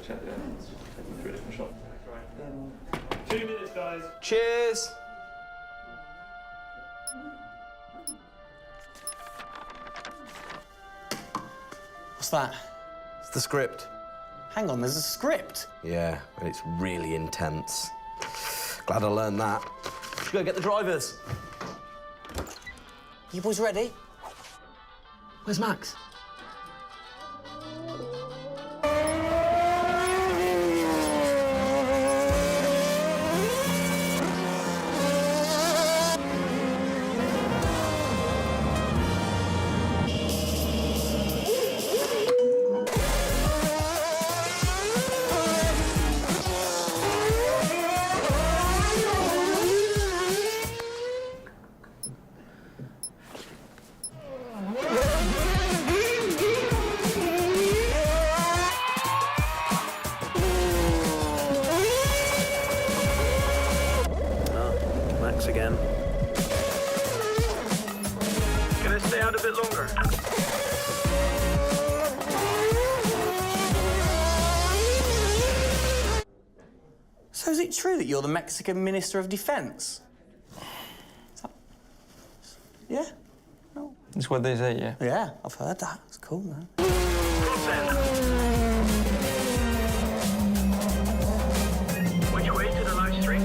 check the onions. Take them through a different shop. Right. 2 minutes, guys. Cheers. What's that? It's the script. Hang on, there's a script? Yeah, and it's really intense. Glad I learned that. Should go get the drivers. You boys ready? Where's Max? Again. Can I stay out a bit longer? So is it true that you're the Mexican Minister of Defense? Yeah? No. That's what they say, yeah. Yeah, I've heard that. It's cool, man. Which way to the live stream?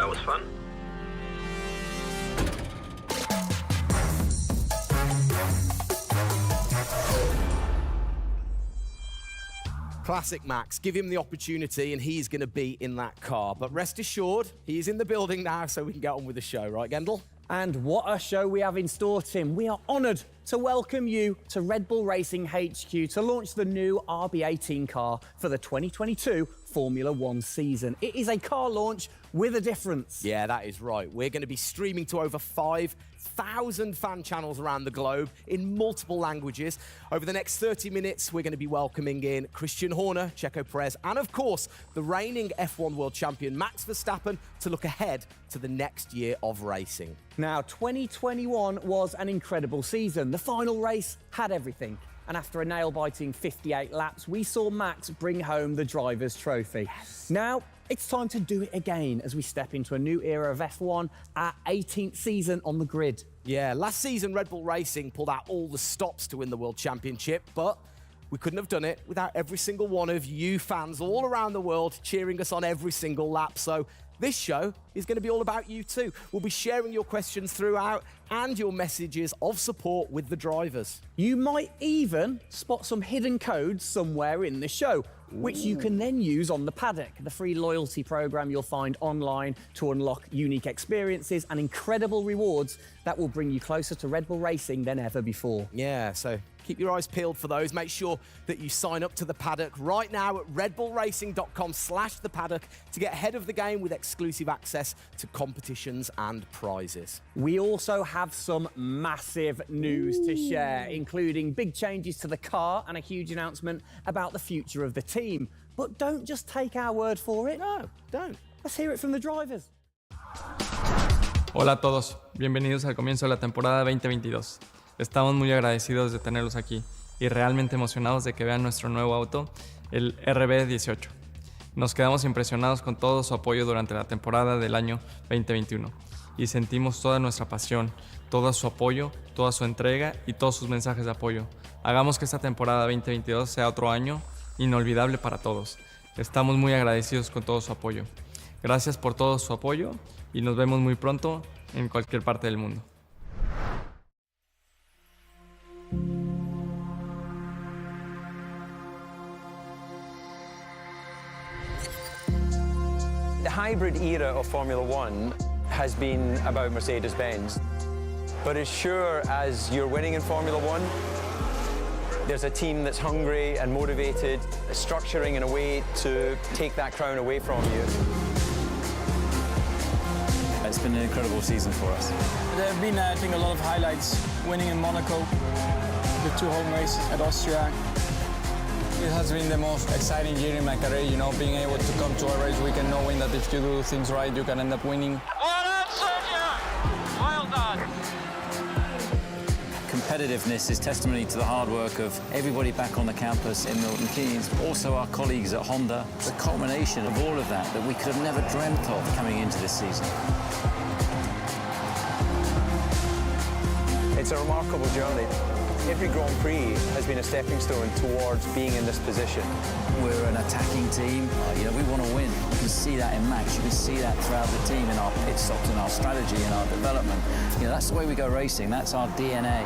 That was fun. Classic Max. Give him the opportunity and he's going to be in that car. But rest assured, he's in the building now, so we can get on with the show, right, Gendel? And what a show we have in store, Tim. We are honoured to welcome you to Red Bull Racing HQ to launch the new RB18 car for the 2022 Formula One season. It is a car launch with a difference. Yeah, that is right. We're going to be streaming to over 5,000 fan channels around the globe in multiple languages. Over the next 30 minutes, we're going to be welcoming in Christian Horner, Checo Perez, and of course, the reigning F1 world champion Max Verstappen to look ahead to the next year of racing. Now, 2021 was an incredible season. The final race had everything. And after a nail-biting 58 laps, we saw Max bring home the Drivers' Trophy. Yes. Now, it's time to do it again as we step into a new era of F1, our 18th season on the grid. Yeah, last season Red Bull Racing pulled out all the stops to win the World Championship, but we couldn't have done it without every single one of you fans all around the world cheering us on every single lap. So this show is going to be all about you too. We'll be sharing your questions throughout and your messages of support with the drivers. You might even spot some hidden codes somewhere in the show, which you can then use on the paddock, the free loyalty program you'll find online to unlock unique experiences and incredible rewards that will bring you closer to Red Bull Racing than ever before. Yeah, so keep your eyes peeled for those. Make sure that you sign up to the paddock right now at redbullracing.com/thepaddock to get ahead of the game with exclusive access to competitions and prizes. We also have some massive news to share, including big changes to the car and a huge announcement about the future of the team. But don't just take our word for it. No, don't. Let's hear it from the drivers. Hola a todos, bienvenidos al comienzo de la temporada 2022. Estamos muy agradecidos de tenerlos aquí y realmente emocionados de que vean nuestro nuevo auto, el RB18. Nos quedamos impresionados con todo su apoyo durante la temporada del año 2021 y sentimos toda nuestra pasión, todo su apoyo, toda su entrega y todos sus mensajes de apoyo. Hagamos que esta temporada 2022 sea otro año inolvidable para todos. Estamos muy agradecidos con todo su apoyo. Gracias por todo su apoyo y nos vemos muy pronto en cualquier parte del mundo. The hybrid era of Formula One has been about Mercedes-Benz. But as sure as you're winning in Formula One, there's a team that's hungry and motivated, structuring in a way to take that crown away from you. It's been an incredible season for us. There have been, I think, a lot of highlights. Winning in Monaco, the 2 home races at Austria. It has been the most exciting year in my career, you know, being able to come to a race weekend knowing that if you do things right, you can end up winning. Well done, Sergio! Well done. Competitiveness is testimony to the hard work of everybody back on the campus in Milton Keynes, also our colleagues at Honda. It's a culmination of all of that we could have never dreamt of coming into this season. It's a remarkable journey. Every Grand Prix has been a stepping stone towards being in this position. We're an attacking team. You know, we want to win. You can see that in Max. You can see that throughout the team in our pit stops, in our strategy, in our development. You know, that's the way we go racing. That's our DNA.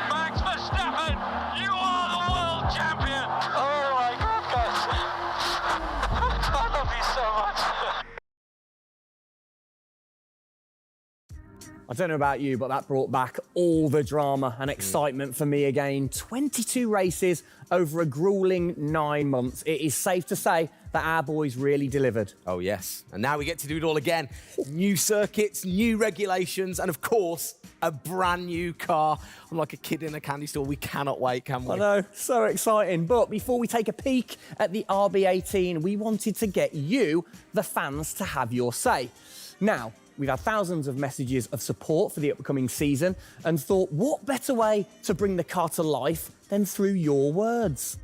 Max Verstappen, you are the world champion! Oh my goodness! I love you so much! I don't know about you, but that brought back all the drama and excitement for me again. 22 races over a grueling 9 months. It is safe to say that our boys really delivered. Oh yes, and now we get to do it all again. New circuits, new regulations, and of course, a brand new car. I'm like a kid in a candy store. We cannot wait, can we? I know, so exciting. But before we take a peek at the RB18, we wanted to get you, the fans, to have your say. Now, we've had thousands of messages of support for the upcoming season and thought, what better way to bring the car to life than through your words?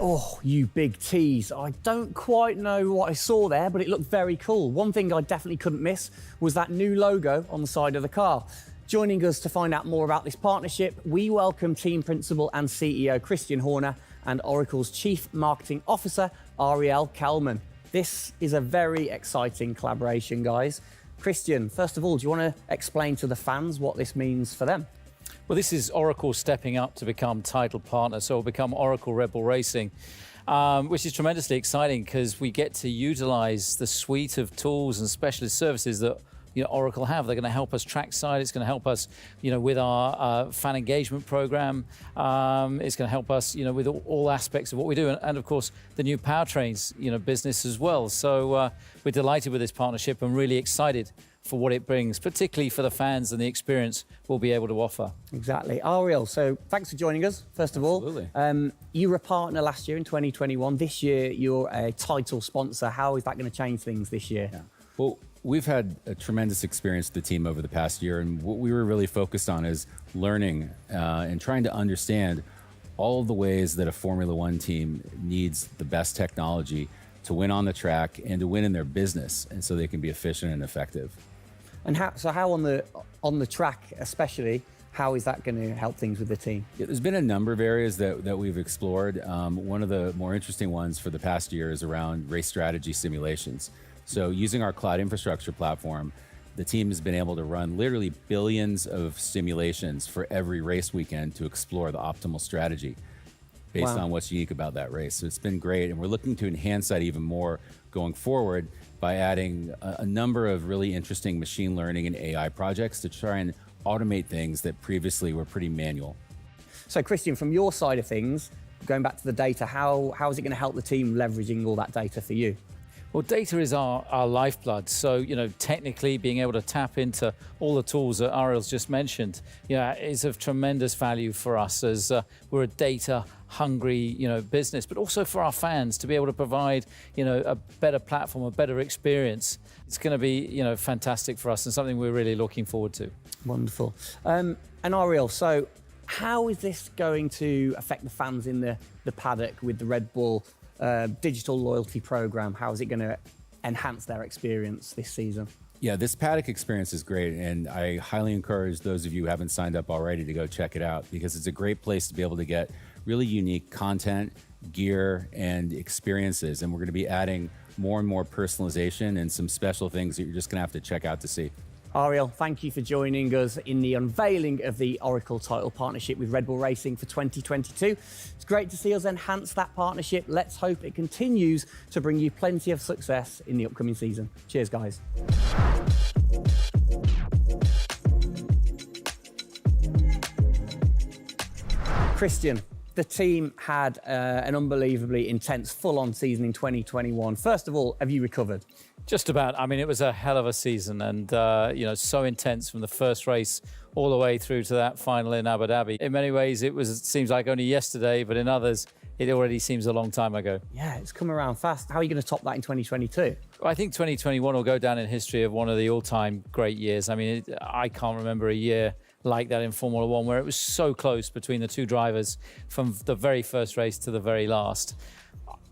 Oh, you big tease. I don't quite know what I saw there, but it looked very cool. One thing I definitely couldn't miss was that new logo on the side of the car. Joining us to find out more about this partnership, we welcome Team Principal and CEO Christian Horner and Oracle's Chief Marketing Officer, Ariel Kelman. This is a very exciting collaboration, guys. Christian, first of all, do you want to explain to the fans what this means for them? Well, this is Oracle stepping up to become title partner, so it'll become Oracle Red Bull Racing, which is tremendously exciting because we get to utilize the suite of tools and specialist services that Oracle have. They're going to help us trackside. It's going to help us, with our fan engagement program. It's going to help us, with all aspects of what we do, and of course the new powertrains, business as well. So we're delighted with this partnership and really excited for what it brings, particularly for the fans and the experience we'll be able to offer. Exactly. Ariel, so thanks for joining us, first of all. Absolutely. You were a partner last year in 2021. This year, you're a title sponsor. How is that going to change things this year? Yeah. Well, we've had a tremendous experience with the team over the past year, and what we were really focused on is learning and trying to understand all of the ways that a Formula One team needs the best technology to win on the track and to win in their business, and so they can be efficient and effective. And how on the track especially, how is that going to help things with the team? Yeah, there's been a number of areas that we've explored. One of the more interesting ones for the past year is around race strategy simulations. So using our cloud infrastructure platform, the team has been able to run literally billions of simulations for every race weekend to explore the optimal strategy based on what's unique about that race. So it's been great, and we're looking to enhance that even more going forward by adding a number of really interesting machine learning and AI projects to try and automate things that previously were pretty manual. So Christian, from your side of things, going back to the data, how is it going to help the team leveraging all that data for you? Well, data is our lifeblood. So, technically being able to tap into all the tools that Ariel's just mentioned, is of tremendous value for us as we're a data-hungry, business, but also for our fans to be able to provide, a better platform, a better experience. It's going to be, fantastic for us and something we're really looking forward to. Wonderful. And Ariel, so how is this going to affect the fans in the paddock with the Red Bull digital loyalty program? How is it going to enhance their experience this season? Yeah, this paddock experience is great, and I highly encourage those of you who haven't signed up already to go check it out, because it's a great place to be able to get really unique content, gear, and experiences. And we're going to be adding more and more personalization and some special things that you're just going to have to check out to see. Ariel, thank you for joining us in the unveiling of the Oracle title partnership with Red Bull Racing for 2022. It's great to see us enhance that partnership. Let's hope it continues to bring you plenty of success in the upcoming season. Cheers, guys. Christian, the team had an unbelievably intense, full-on season in 2021. First of all, have you recovered? Just about. I mean, it was a hell of a season, and so intense from the first race all the way through to that final in Abu Dhabi. In many ways, it seems like only yesterday, but in others, it already seems a long time ago. Yeah, it's come around fast. How are you going to top that in 2022? Well, I think 2021 will go down in history of one of the all-time great years. I mean, I can't remember a year like that in Formula One where it was so close between the two drivers from the very first race to the very last.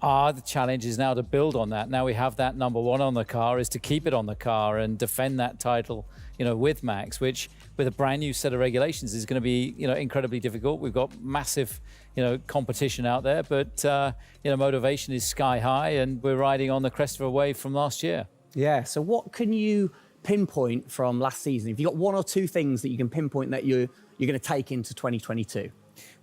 The challenge is now to build on that. Now we have that number one on the car, is to keep it on the car and defend that title, with Max, which with a brand new set of regulations is going to be, incredibly difficult. We've got massive, competition out there, but, motivation is sky high, and we're riding on the crest of a wave from last year. Yeah, so what can you pinpoint from last season? If you've got one or two things that you can pinpoint that you're going to take into 2022?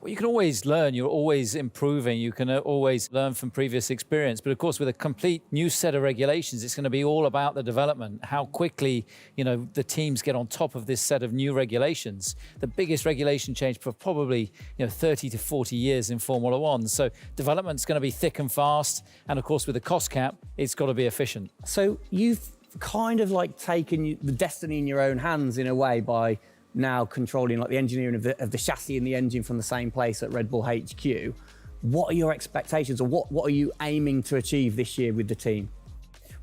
Well, you can always learn. You're always improving. You can always learn from previous experience. But of course, with a complete new set of regulations, it's going to be all about the development, how quickly, the teams get on top of this set of new regulations. The biggest regulation change for probably, 30 to 40 years in Formula One. So development's going to be thick and fast. And of course, with the cost cap, it's got to be efficient. So you've kind of like taken the destiny in your own hands in a way by now controlling like the engineering of the chassis and the engine from the same place at Red Bull HQ. What are your expectations, or what are you aiming to achieve this year with the team?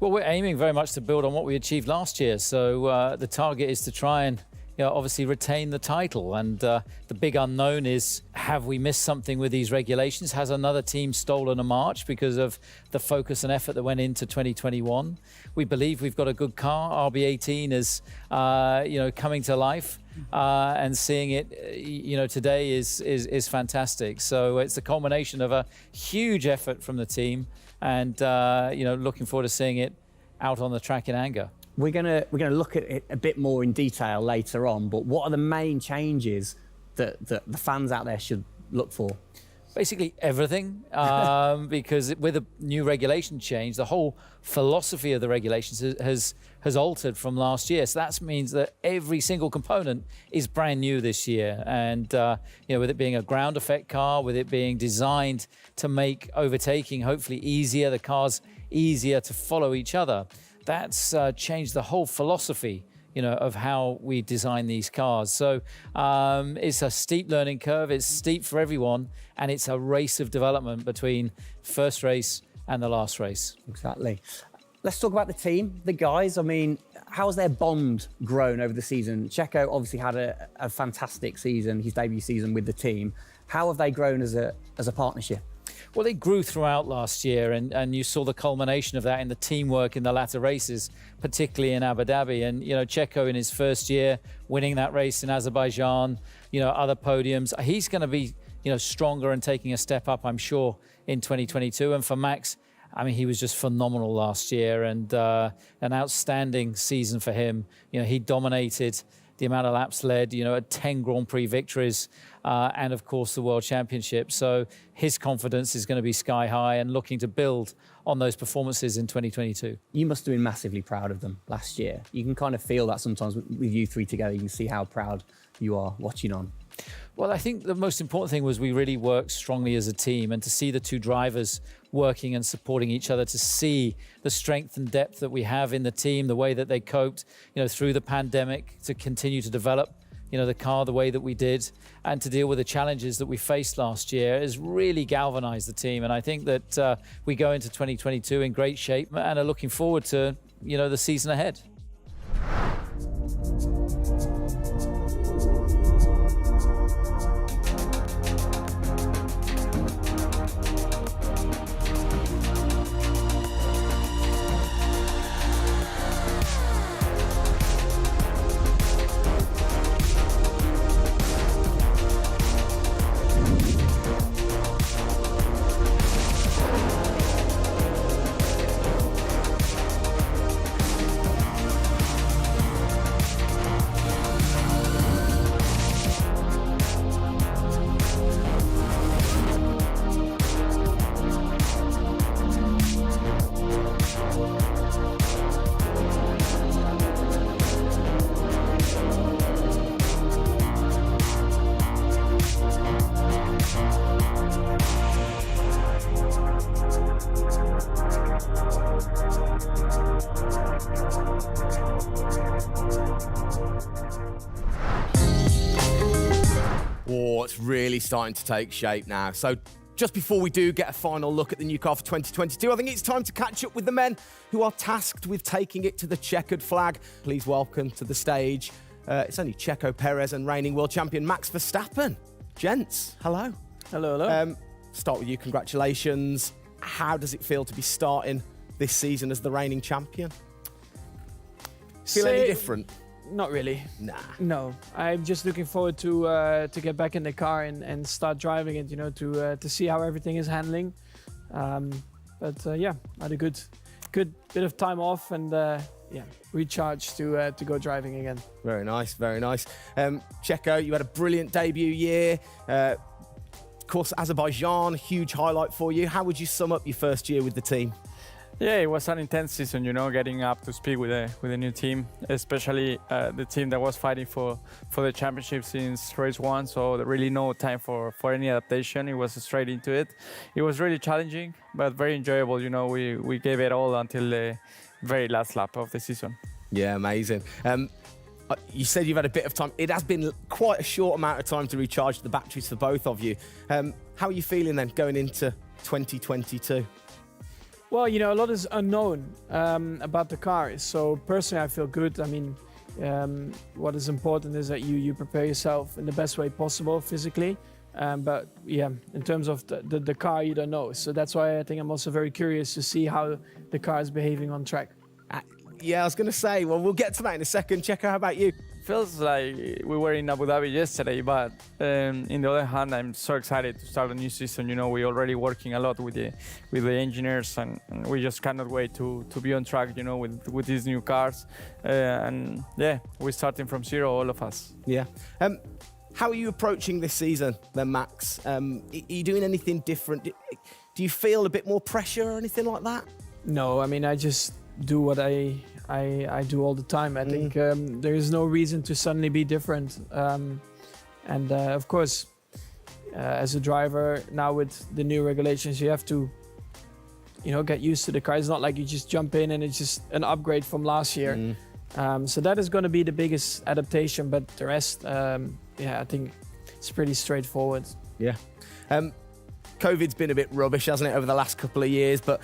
Well, we're aiming very much to build on what we achieved last year. So the target is to try and obviously retain the title. And the big unknown is, have we missed something with these regulations? Has another team stolen a march because of the focus and effort that went into 2021? We believe we've got a good car. RB18 is, coming to life. And seeing it, today is fantastic. So it's a culmination of a huge effort from the team, and looking forward to seeing it out on the track in anger. We're gonna look at it a bit more in detail later on, but what are the main changes that the fans out there should look for? Basically everything, because with a new regulation change, the whole philosophy of the regulations has altered from last year. So that means that every single component is brand new this year. And with it being a ground effect car, with it being designed to make overtaking hopefully easier, the cars easier to follow each other, that's changed the whole philosophy of how we design these cars. So it's a steep learning curve. It's steep for everyone, and it's a race of development between first race and the last race. Exactly. Let's talk about the team, the guys. I mean, how's their bond grown over the season? Checo obviously had a fantastic season, his debut season with the team. How have they grown as a partnership? Well, they grew throughout last year, and you saw the culmination of that in the teamwork in the latter races, particularly in Abu Dhabi. And, Checo in his first year, winning that race in Azerbaijan, other podiums. He's going to be, stronger and taking a step up, I'm sure, in 2022. And for Max, I mean, he was just phenomenal last year, and an outstanding season for him. He dominated the amount of laps led, 10 Grand Prix victories, and of course the World Championship. So his confidence is going to be sky high and looking to build on those performances in 2022. You must have been massively proud of them last year. You can kind of feel that sometimes with you three together. You can see how proud you are watching on. Well, I think the most important thing was we really worked strongly as a team, and to see the two drivers working and supporting each other, to see the strength and depth that we have in the team, the way that they coped, through the pandemic, to continue to develop, the car the way that we did, and to deal with the challenges that we faced last year has really galvanized the team. And I think that we go into 2022 in great shape and are looking forward to, the season ahead. Oh, it's really starting to take shape now. So just before we do get a final look at the new car for 2022, I think it's time to catch up with the men who are tasked with taking it to the checkered flag. Please welcome to the stage, it's only Checo Perez and reigning world champion Max Verstappen. Gents, hello. Hello, hello. Start with you, congratulations. How does it feel to be starting this season as the reigning champion? Feel any different? Not really. Nah. No, I'm just looking forward to get back in the car and start driving it. To see how everything is handling. Yeah, I had a good bit of time off and recharge to go driving again. Very nice, very nice. Checo, you had a brilliant debut year. Of course, Azerbaijan, huge highlight for you. How would you sum up your first year with the team? Yeah, it was an intense season, getting up to speed with a new team, especially the team that was fighting for the championship since race one. So there really no time for any adaptation. It was straight into it. It was really challenging, but very enjoyable. We gave it all until the very last lap of the season. Yeah, amazing. You said you've had a bit of time. It has been quite a short amount of time to recharge the batteries for both of you. How are you feeling then going into 2022? Well, a lot is unknown about the car. So personally, I feel good. I mean, what is important is that you prepare yourself in the best way possible physically. But yeah, in terms of the car, you don't know. So that's why I think I'm also very curious to see how the car is behaving on track. Yeah, I was going to say, well, we'll get to that in a second. Checo, how about you? Feels like we were in Abu Dhabi yesterday, but in the other hand, I'm so excited to start a new season. You know, we're already working a lot with the engineers, and we just cannot wait to be on track. You know, with these new cars, and yeah, we're starting from zero, all of us. Yeah. How are you approaching this season, then, Max? Are you doing anything different? Do you feel a bit more pressure or anything like that? No, I mean, I just do what I do all the time. I think there is no reason to suddenly be different. And of course, as a driver, now with the new regulations, you have to, get used to the car. It's not like you just jump in and it's just an upgrade from last year. So that is going to be the biggest adaptation. But the rest, I think it's pretty straightforward. Yeah. COVID's been a bit rubbish, hasn't it, over the last couple of years? But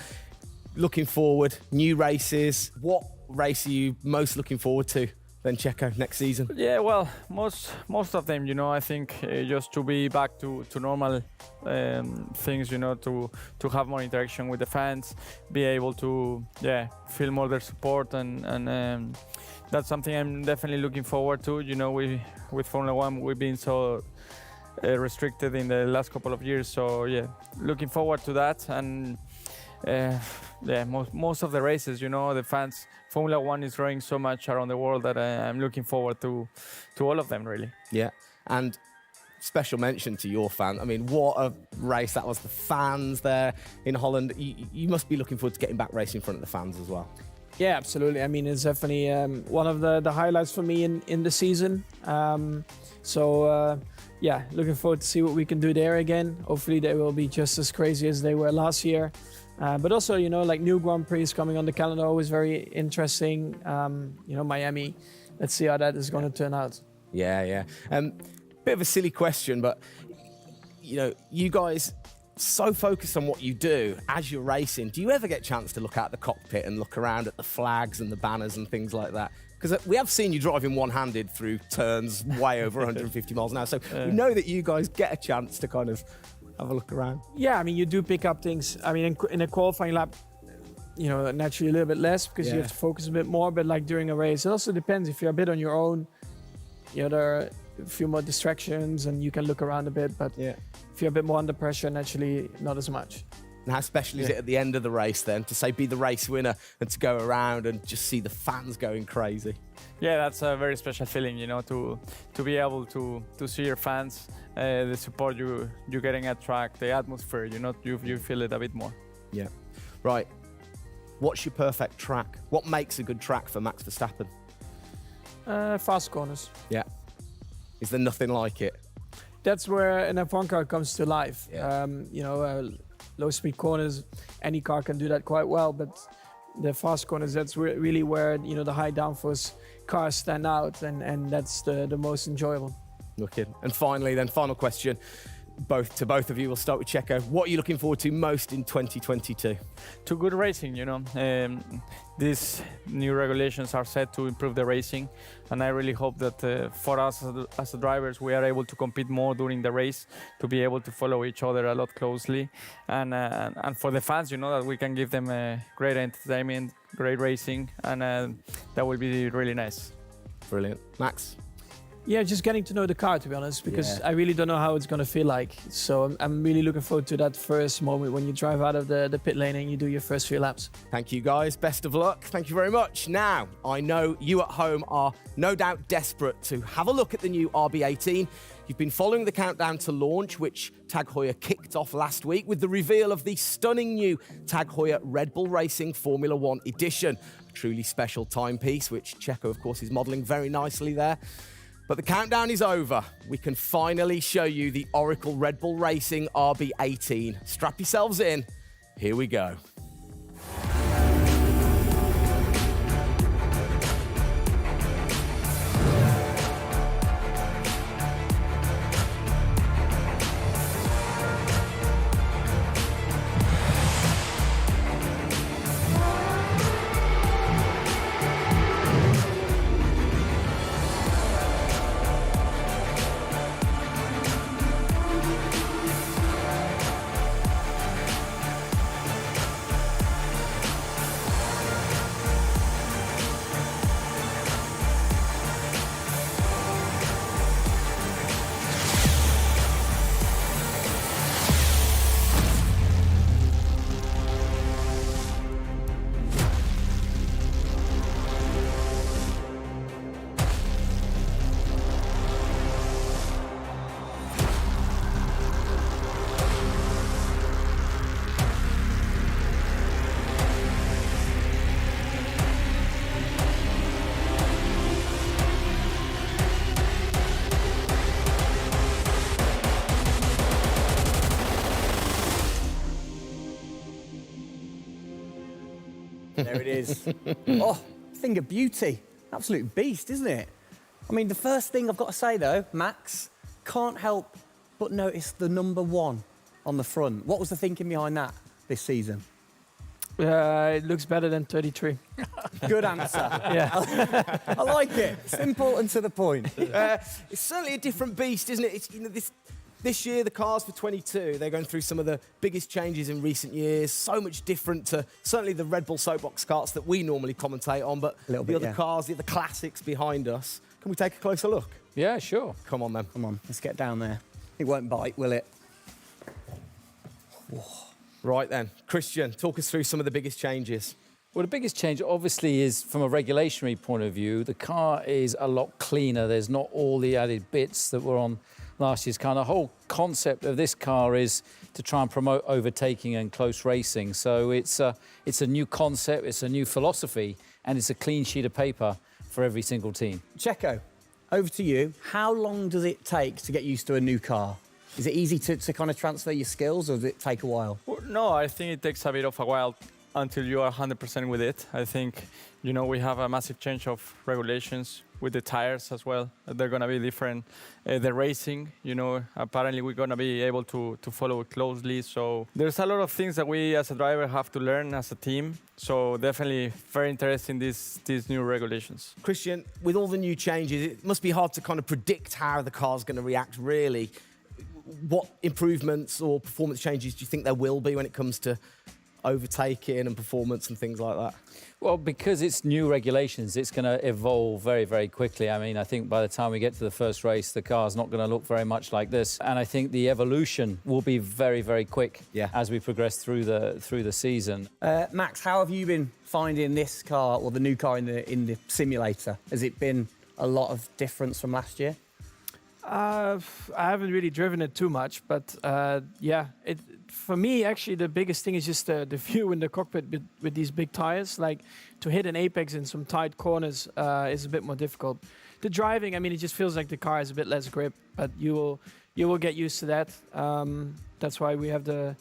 looking forward, new races. What race are you most looking forward to then, Checo, next season? Yeah, well, most of them, I think just to be back to normal things, to have more interaction with the fans, be able to, feel more their support, and that's something I'm definitely looking forward to. With Formula One, we've been so restricted in the last couple of years, so yeah, looking forward to that. And most of the races, the fans, Formula One is growing so much around the world that I'm looking forward to all of them, really. Yeah, and special mention to your fan. I mean, what a race that was. The fans there in Holland. You must be looking forward to getting back racing in front of the fans as well. Yeah, absolutely. I mean, it's definitely one of the highlights for me in the season. Looking forward to see what we can do there again. Hopefully they will be just as crazy as they were last year. But also, like new Grand Prix coming on the calendar, always very interesting. Miami. Let's see how that is going to turn out. Yeah. Bit of a silly question, but you guys so focused on what you do as you're racing. Do you ever get a chance to look out the cockpit and look around at the flags and the banners and things like that? Because we have seen you driving one-handed through turns way over 150 miles an hour. So we know that you guys get a chance to kind of have a look around. Yeah, I mean, you do pick up things. I mean, in a qualifying lap, naturally a little bit less because you have to focus a bit more. But like during a race, it also depends. If you're a bit on your own, there are a few more distractions and you can look around a bit. But if you're a bit more under pressure, naturally not as much. And how special is it at the end of the race then to be the race winner and to go around and just see the fans going crazy? Yeah, that's a very special feeling, to be able to see your fans, the support you're getting at track, the atmosphere, you feel it a bit more. Yeah. Right. What's your perfect track? What makes a good track for Max Verstappen? Fast corners. Yeah. Is there nothing like it? That's where an F1 car comes to life. Yeah. Low-speed corners, any car can do that quite well, but the fast corners, that's really where the high downforce cars stand out, and that's the most enjoyable. Wicked. And finally, then, final question, both of you. We'll start with Checo. What are you looking forward to most in 2022? To good racing, these new regulations are set to improve the racing, and I really hope that for us as drivers, we are able to compete more during the race, to be able to follow each other a lot closely, and for the fans, that we can give them great entertainment, great racing, and that will be really nice. Brilliant. Max? Yeah, just getting to know the car, to be honest, because I really don't know how it's going to feel like. So I'm really looking forward to that first moment when you drive out of the pit lane and you do your first few laps. Thank you, guys. Best of luck. Thank you very much. Now, I know you at home are no doubt desperate to have a look at the new RB18. You've been following the countdown to launch, which Tag Heuer kicked off last week with the reveal of the stunning new Tag Heuer Red Bull Racing Formula One edition. A truly special timepiece, which Checo, of course, is modelling very nicely there. But the countdown is over. We can finally show you the Oracle Red Bull Racing RB18. Strap yourselves in. Here we go. There it is. Oh, thing of beauty. Absolute beast, isn't it? I mean, the first thing I've got to say, though, Max, can't help but notice the number 1 on the front. What was the thinking behind that this season? It looks better than 33. Good answer. Yeah. I like it. Simple and to the point. It's certainly a different beast, isn't it? It's, this year, the cars for 22, they're going through some of the biggest changes in recent years. So much different to certainly the Red Bull soapbox karts that we normally commentate on, but the other cars, the other classics behind us. Can we take a closer look? Yeah, sure. Come on, then. Come on, let's get down there. It won't bite, will it? Right then, Christian, talk us through some of the biggest changes. Well, the biggest change, obviously, is from a regulatory point of view. The car is a lot cleaner. There's not all the added bits that were on last year's car. The whole concept of this car is to try and promote overtaking and close racing. So it's a new concept, it's a new philosophy, and it's a clean sheet of paper for every single team. Checo, over to you. How long does it take to get used to a new car? Is it easy to kind of transfer your skills, or does it take a while? Well, no, I think it takes a bit of a while until you are 100% with it. I think, we have a massive change of regulations with the tires as well. They're going to be different. The racing, apparently we're going to be able to follow it closely. So there's a lot of things that we as a driver have to learn as a team. So definitely very interesting, these new regulations. Christian, with all the new changes, it must be hard to kind of predict how the car's going to react, really. What improvements or performance changes do you think there will be when it comes to overtaking and performance and things like that? Well, because it's new regulations, it's going to evolve very, very quickly. I mean, I think by the time we get to the first race, the car's not going to look very much like this. And I think the evolution will be very, very quick as we progress through the season. Max, how have you been finding this car, or the new car in the simulator? Has it been a lot of difference from last year? I haven't really driven it too much, but for me, actually, the biggest thing is just the view in the cockpit with these big tires. Like, to hit an apex in some tight corners is a bit more difficult. The driving, I mean, it just feels like the car has a bit less grip, but you will get used to that. That's why we have the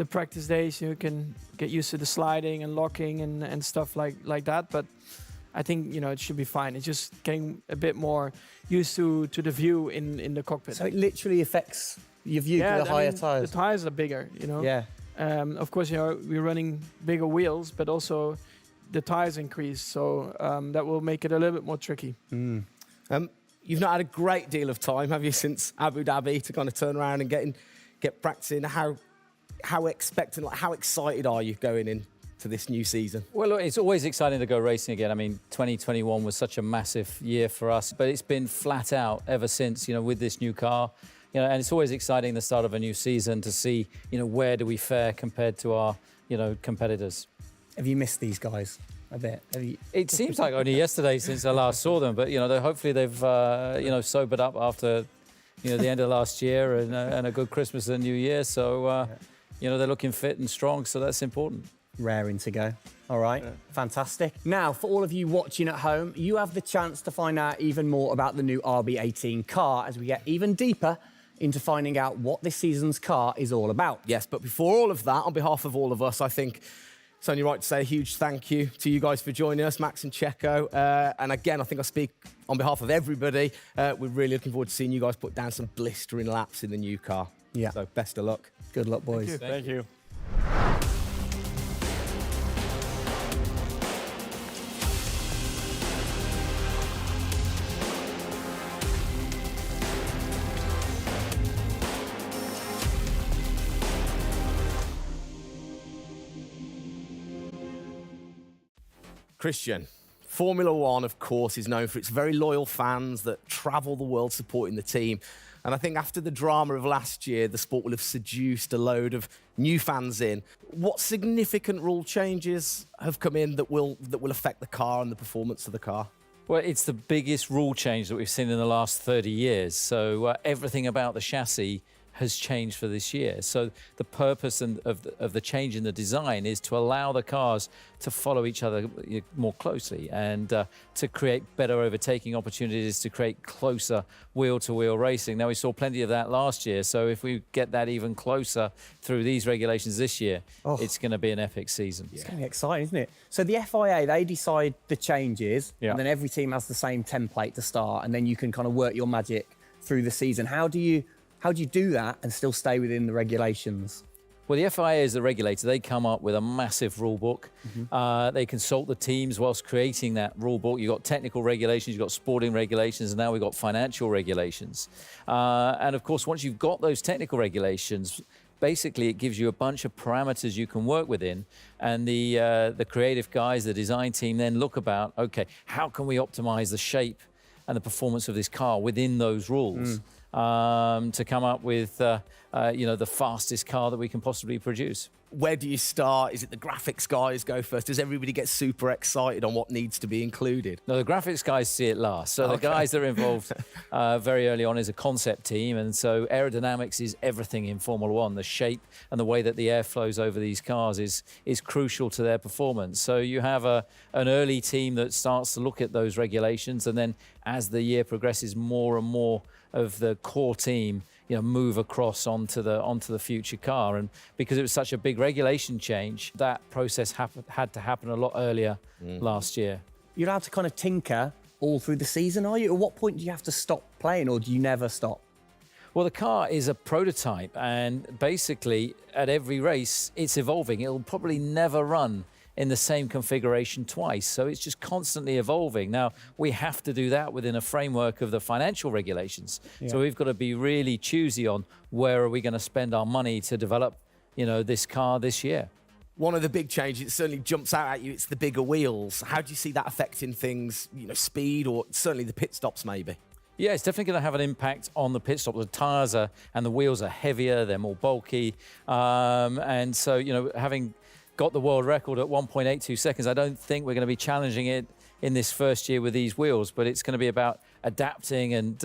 practice days. You can get used to the sliding and locking and stuff like that. But I think, it should be fine. It's just getting a bit more used to the view in the cockpit. So it literally affects your view to the higher tyres? The tyres are bigger, Yeah. Of course, we're running bigger wheels, but also the tyres increase. So that will make it a little bit more tricky. You've not had a great deal of time, have you, since Abu Dhabi to kind of turn around and get practicing? How expectant, how excited are you going in to this new season? Well, look, it's always exciting to go racing again. I mean, 2021 was such a massive year for us, but it's been flat out ever since, with this new car. And it's always exciting the start of a new season to see, where do we fare compared to our, competitors. Have you missed these guys a bit? It seems like only yesterday since I last saw them, but, hopefully they've, sobered up after, the end of last year and a good Christmas and New Year. So, they're looking fit and strong, so that's important. Raring to go. All right, fantastic. Now, for all of you watching at home, you have the chance to find out even more about the new RB18 car as we get even deeper into finding out what this season's car is all about. Yes, but before all of that, on behalf of all of us, I think it's only right to say a huge thank you to you guys for joining us, Max and Checo. And again, I think I speak on behalf of everybody. We're really looking forward to seeing you guys put down some blistering laps in the new car. Yeah. So best of luck. Good luck, boys. Thank you. Christian, Formula One, of course, is known for its very loyal fans that travel the world supporting the team. And I think after the drama of last year, the sport will have seduced a load of new fans in. What significant rule changes have come in that will affect the car and the performance of the car? Well, it's the biggest rule change that we've seen in the last 30 years. So everything about the chassis has changed for this year. So the purpose of the change in the design is to allow the cars to follow each other more closely and to create better overtaking opportunities, to create closer wheel-to-wheel racing. Now, we saw plenty of that last year, so if we get that even closer through these regulations this year, it's going to be an epic season. It's going to be exciting, isn't it? So the FIA, they decide the changes, Yeah. and then every team has the same template to start, and then you can kind of work your magic through the season. How do you do that and still stay within the regulations? Well, the FIA is the regulator. They come up with a massive rule book. They consult the teams whilst creating that rule book. You've got technical regulations, you've got sporting regulations, and now we've got financial regulations. And of course, once you've got those technical regulations, basically it gives you a bunch of parameters you can work within. And the creative guys, the design team then look about, okay, how can we optimize the shape and the performance of this car within those rules? To come up with, the fastest car that we can possibly produce. Where do you start? Is it the graphics guys go first? Does everybody get super excited on what needs to be included? No, the graphics guys see it last. So the guys that are involved very early on is a concept team. And so aerodynamics is everything in Formula One. The shape and the way that the air flows over these cars is crucial to their performance. So you have an early team that starts to look at those regulations. And then as the year progresses, more and more of the core team move across onto the future car. And because it was such a big regulation change, that process had to happen a lot earlier last year. You're allowed to kind of tinker all through the season, are you? At what point do you have to stop playing, or do you never stop? Well, the car is a prototype, and basically at every race it's evolving. It'll probably never run in the same configuration twice. So it's just constantly evolving. Now, we have to do that within a framework of the financial regulations. Yeah. So we've got to be really choosy on where are we going to spend our money to develop, this car this year. One of the big changes, it certainly jumps out at you, it's the bigger wheels. How do you see that affecting things, speed or certainly the pit stops maybe? Yeah, it's definitely going to have an impact on the pit stop. The tyres and the wheels are heavier, they're more bulky. And so, having got the world record at 1.82 seconds. I don't think we're going to be challenging it in this first year with these wheels, but it's going to be about adapting and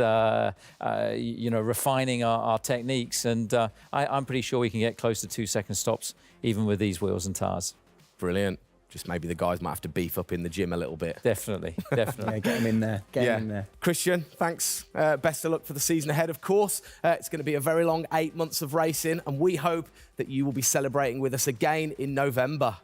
refining our techniques. And I'm pretty sure we can get close to 2-second stops even with these wheels and tyres. Brilliant. Just maybe the guys might have to beef up in the gym a little bit. Definitely. Yeah, get them in there. Get them in there. Christian, thanks. Best of luck for the season ahead, of course. It's going to be a very long 8 months of racing, and we hope that you will be celebrating with us again in November.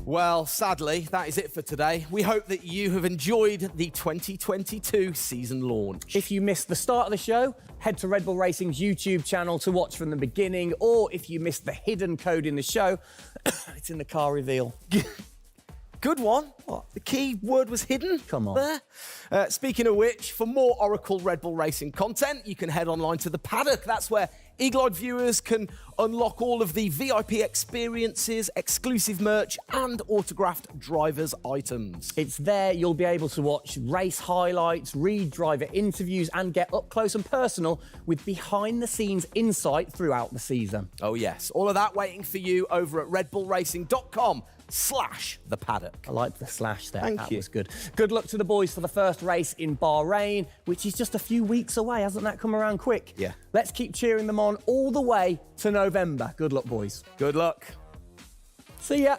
Well, sadly, that is it for today. We hope that you have enjoyed the 2022 season launch. If you missed the start of the show, head to Red Bull Racing's YouTube channel to watch from the beginning, or if you missed the hidden code in the show, it's in the car reveal. Good one. What? The key word was hidden. Come on. There. Speaking of which, for more Oracle Red Bull Racing content, you can head online to the paddock. That's where Eagle-eyed viewers can unlock all of the VIP experiences, exclusive merch, and autographed drivers' items. It's there you'll be able to watch race highlights, read driver interviews, and get up close and personal with behind-the-scenes insight throughout the season. Oh, yes. All of that waiting for you over at redbullracing.com/the paddock. I like the slash there. Thank that you. was good. Good luck to the boys for the first race in Bahrain, which is just a few weeks away. Hasn't that come around quick? Yeah. Let's keep cheering them on all the way to November. Good luck, boys. Good luck. See ya.